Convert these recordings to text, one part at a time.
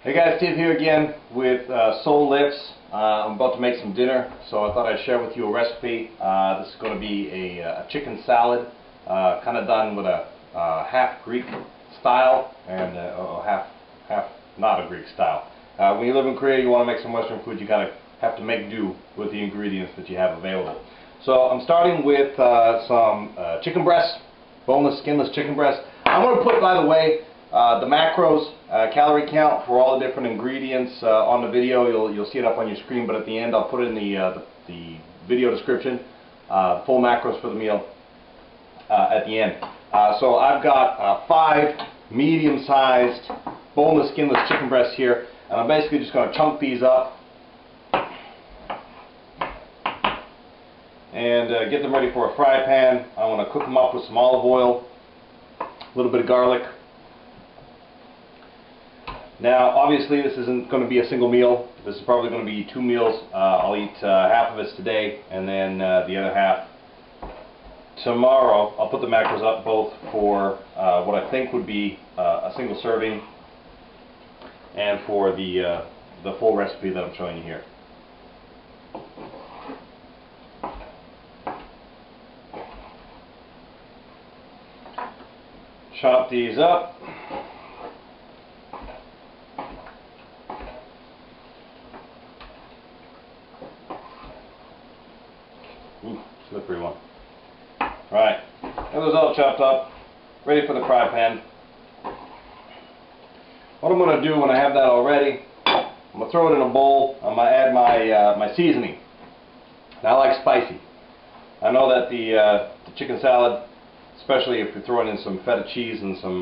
Hey guys, Steve here again with SeoulLifts. I'm about to make some dinner, so I thought I'd share with you a recipe. This is going to be a chicken salad, kind of done with a half Greek style and half not a Greek style. When you live in Korea, you want to make some Western food, you kind of have to make do with the ingredients that you have available. So I'm starting with some chicken breast, boneless, skinless chicken breast. I'm going to put, by the way, the macros, calorie count for all the different ingredients on the video. You'll see it up on your screen, but at the end I'll put it in the video description, full macros for the meal at the end. So I've got 5 medium-sized boneless, skinless chicken breasts here, and I'm basically just going to chunk these up and get them ready for a fry pan. I want to cook them up with some olive oil, a little bit of garlic. Now, obviously, this isn't going to be a single meal. This is probably going to be 2 meals. I'll eat half of it today, and then the other half tomorrow. I'll put the macros up both for what I think would be a single serving, and for the full recipe that I'm showing you here. Chop these up. Ooh, slippery one. Right, that was all chopped up, ready for the fry pan. What I'm going to do when I have that all ready, I'm going to throw it in a bowl. I'm going to add my seasoning. Now, I like spicy. I know that the chicken salad, especially if you're throwing in some feta cheese and some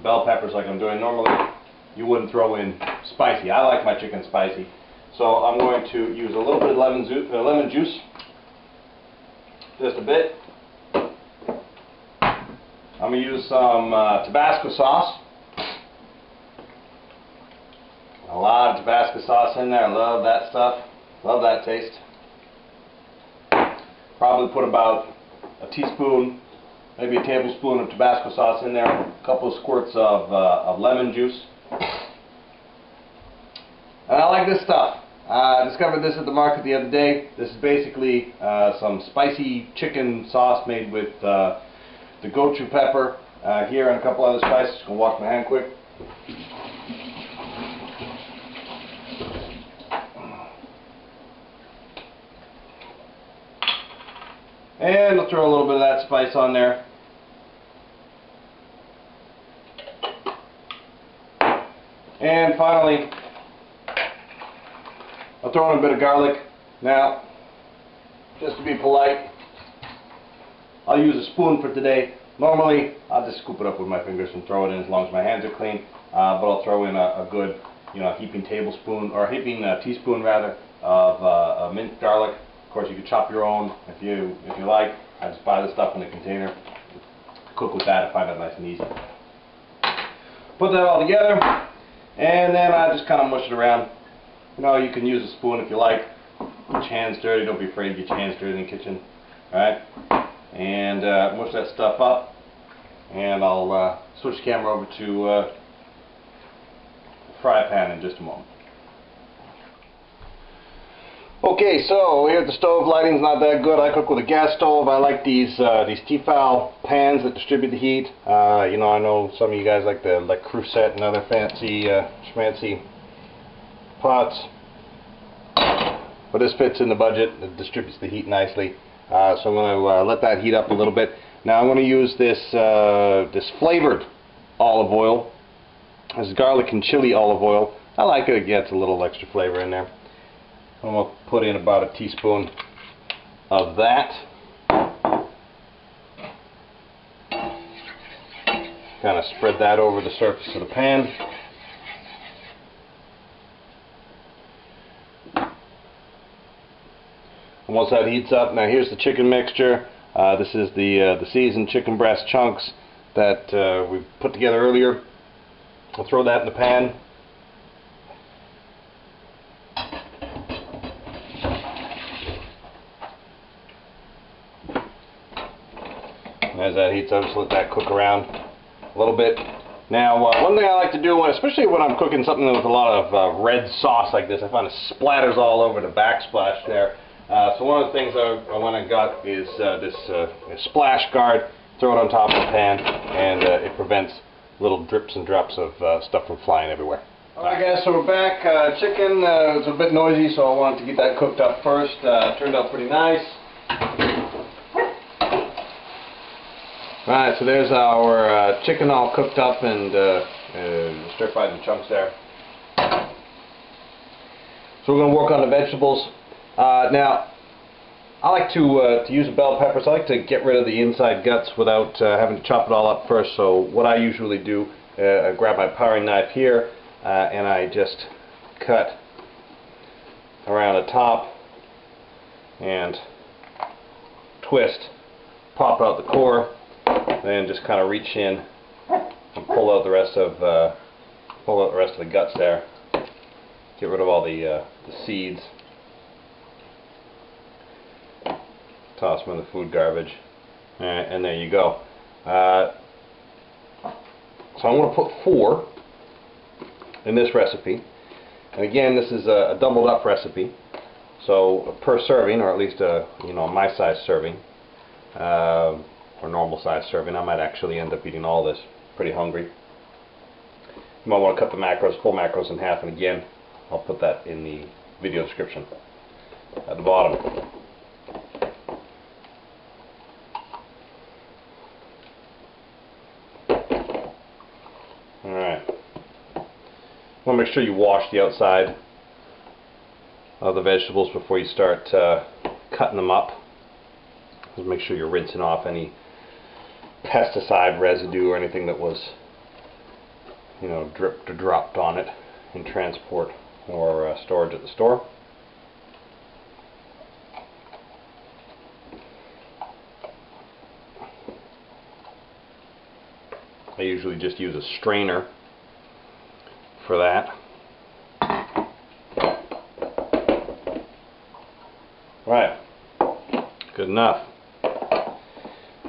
bell peppers like I'm doing normally, you wouldn't throw in spicy. I like my chicken spicy. So I'm going to use a little bit of lemon juice. Just a bit. I'm going to use some Tabasco sauce. A lot of Tabasco sauce in there. I love that stuff. Love that taste. Probably put about a teaspoon, maybe a tablespoon of Tabasco sauce in there. A couple of squirts of lemon juice. And I like this stuff. I discovered this at the market the other day. This is basically some spicy chicken sauce made with the gochu pepper here and a couple other spices. Just gonna wash my hand quick. And I'll throw a little bit of that spice on there. And finally, I'll throw in a bit of garlic. Now, just to be polite, I'll use a spoon for today. Normally, I'll just scoop it up with my fingers and throw it in as long as my hands are clean. But I'll throw in a good, heaping tablespoon, or a heaping teaspoon rather, of minced garlic. Of course, you could chop your own if you like. I just buy the stuff in the container. Cook with that. I find it nice and easy. Put that all together, and then I just kind of mush it around. You can use a spoon if you like. Get your hands dirty. Don't be afraid to get your hands dirty in the kitchen. Alright? And mush that stuff up. And I'll switch the camera over to the fry pan in just a moment. Okay, so here at the stove, lighting's not that good. I cook with a gas stove. I like these Tefal pans that distribute the heat. I know some of you guys like the Crusette and other fancy schmancy pots, but this fits in the budget. It distributes the heat nicely. So I'm going to let that heat up a little bit. Now I'm going to use this flavored olive oil. This is garlic and chili olive oil. I like it. It gets a little extra flavor in there. I'm going to put in about a teaspoon of that. Kind of spread that over the surface of the pan. And once that heats up, now here's the chicken mixture. This is the seasoned chicken breast chunks that we put together earlier. I'll throw that in the pan. As that heats up, just let that cook around a little bit. Now, one thing I like to do, especially when I'm cooking something with a lot of red sauce like this, I find it splatters all over the backsplash there. So one of the things I went and got is this splash guard. Throw it on top of the pan, and it prevents little drips and drops of stuff from flying everywhere. Alright guys, so we're back. Chicken was a bit noisy, so I wanted to get that cooked up first. Turned out pretty nice. Alright, so there's our chicken all cooked up and stir fried in chunks there. So we're going to work on the vegetables. Now, I like to use the bell peppers. I like to get rid of the inside guts without having to chop it all up first. So what I usually do, I grab my paring knife here and I just cut around the top and twist, pop out the core, then just kind of reach in and pull out the rest of the guts there. Get rid of all the seeds. Toss them in the food garbage, and there you go. So I'm going to put 4 in this recipe, and again, this is a doubled up recipe. So per serving, or at least my size serving, or normal size serving, I might actually end up eating all this. Pretty hungry. You might want to cut the macros, full macros in half, and again, I'll put that in the video description at the bottom. Alright. Want to make sure you wash the outside of the vegetables before you start cutting them up. Just make sure you're rinsing off any pesticide residue or anything that was, dripped or dropped on it in transport or storage at the store. I usually just use a strainer for that. Right, good enough.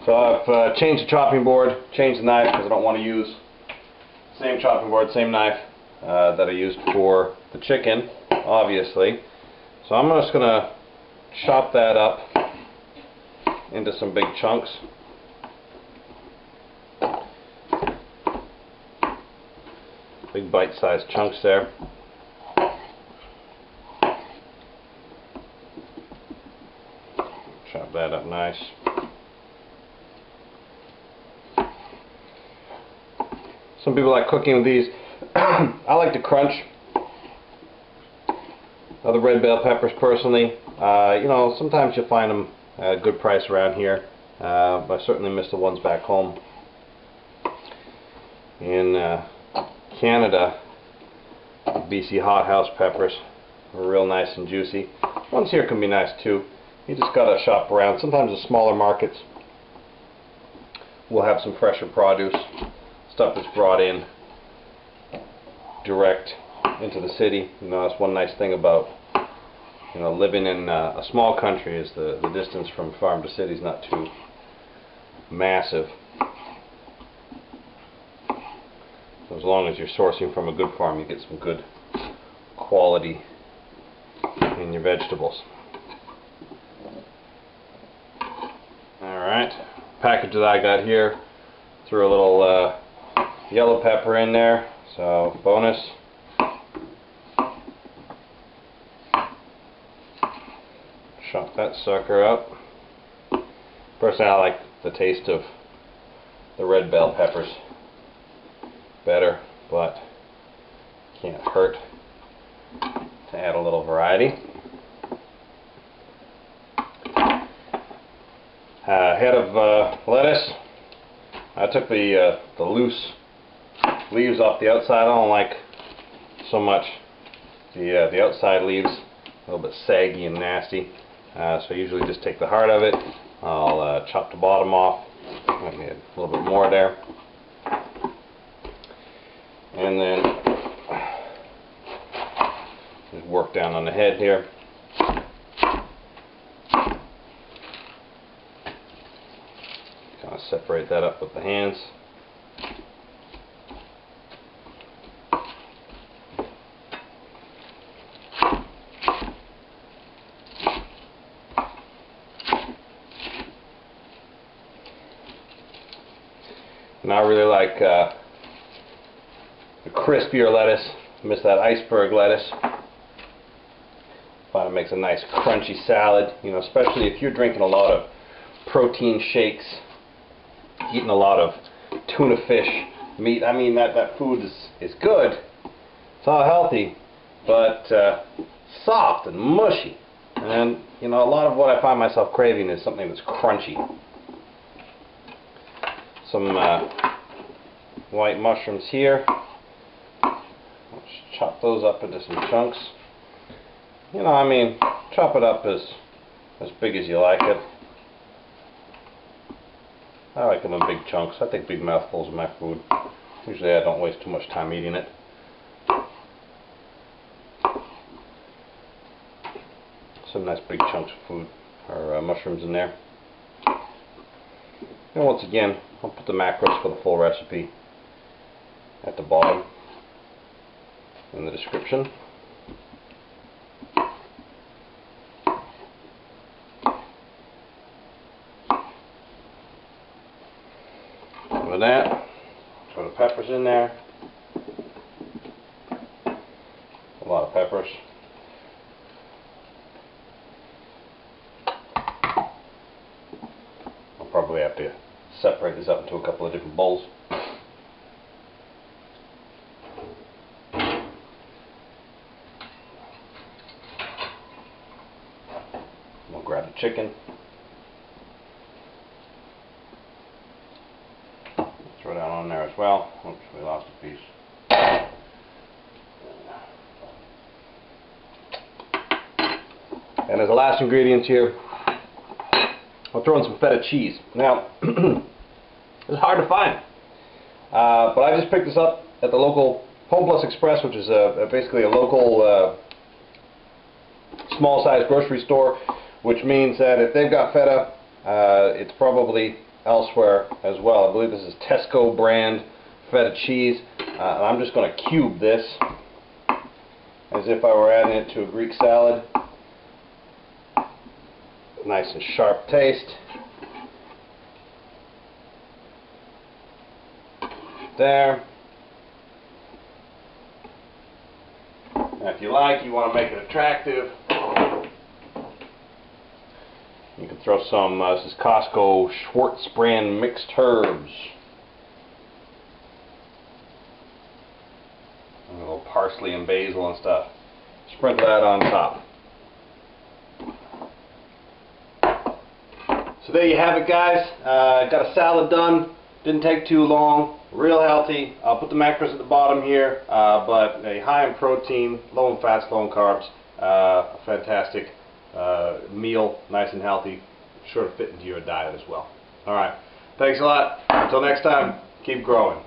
So I've changed the chopping board, changed the knife because I don't want to use the same chopping board, same knife that I used for the chicken, obviously. So I'm just going to chop that up into some big chunks. Big bite-sized chunks there. Chop that up nice. Some people like cooking with these. I like to crunch the red bell peppers personally. Sometimes you'll find them at a good price around here. But I certainly miss the ones back home in Canada. BC hothouse peppers are real nice and juicy. Ones here can be nice too. You just gotta shop around. Sometimes the smaller markets will have some fresher produce, stuff that's brought in direct into the city. That's one nice thing about living in a small country is the distance from farm to city is not too massive. As long as you're sourcing from a good farm, you get some good quality in your vegetables. Alright, package that I got here, threw a little yellow pepper in there, so bonus. Chop that sucker up. Personally, I like the taste of the red bell peppers better, but can't hurt to add a little variety. Head of lettuce. I took the loose leaves off the outside. I don't like so much the outside leaves, a little bit saggy and nasty. So I usually just take the heart of it. I'll chop the bottom off. Might need a little bit more there. And then just work down on the head here. Kind of separate that up with the hands. And I really like the crispier lettuce. Miss that iceberg lettuce. Find it makes a nice crunchy salad, you know, especially if you're drinking a lot of protein shakes, eating a lot of tuna fish, meat. I mean, that food is good. It's all healthy, but soft and mushy. And, you know, a lot of what I find myself craving is something that's crunchy. Some white mushrooms here. Let's chop those up into some chunks. You know, I mean, chop it up as big as you like it. I like them in big chunks. I take big mouthfuls of my food. Usually I don't waste too much time eating it. Some nice big chunks of food, or mushrooms in there. And once again, I'll put the macros for the full recipe at the bottom in the description. With that, throw the peppers in there. A lot of peppers. I'll probably have to separate this up into a couple of different bowls. We'll grab the chicken. Throw that on there as well. Oops, we lost a piece. And as the last ingredient here, I'll throw in some feta cheese. Now, it's hard to find, but I just picked this up at the local Home Plus Express, which is basically a local small-sized grocery store, which means that if they've got feta, it's probably elsewhere as well. I believe this is Tesco brand feta cheese, and I'm just going to cube this as if I were adding it to a Greek salad. Nice and sharp taste. There. Now if you like, you want to make it attractive, you can throw some, this is Costco Schwartz brand mixed herbs. And a little parsley and basil and stuff. Sprinkle that on top. So there you have it, guys. Got a salad done. Didn't take too long. Real healthy. I'll put the macros at the bottom here, but a high in protein, low in fats, low in carbs. A fantastic meal, nice and healthy, sure to fit into your diet as well. Alright, thanks a lot. Until next time, keep growing.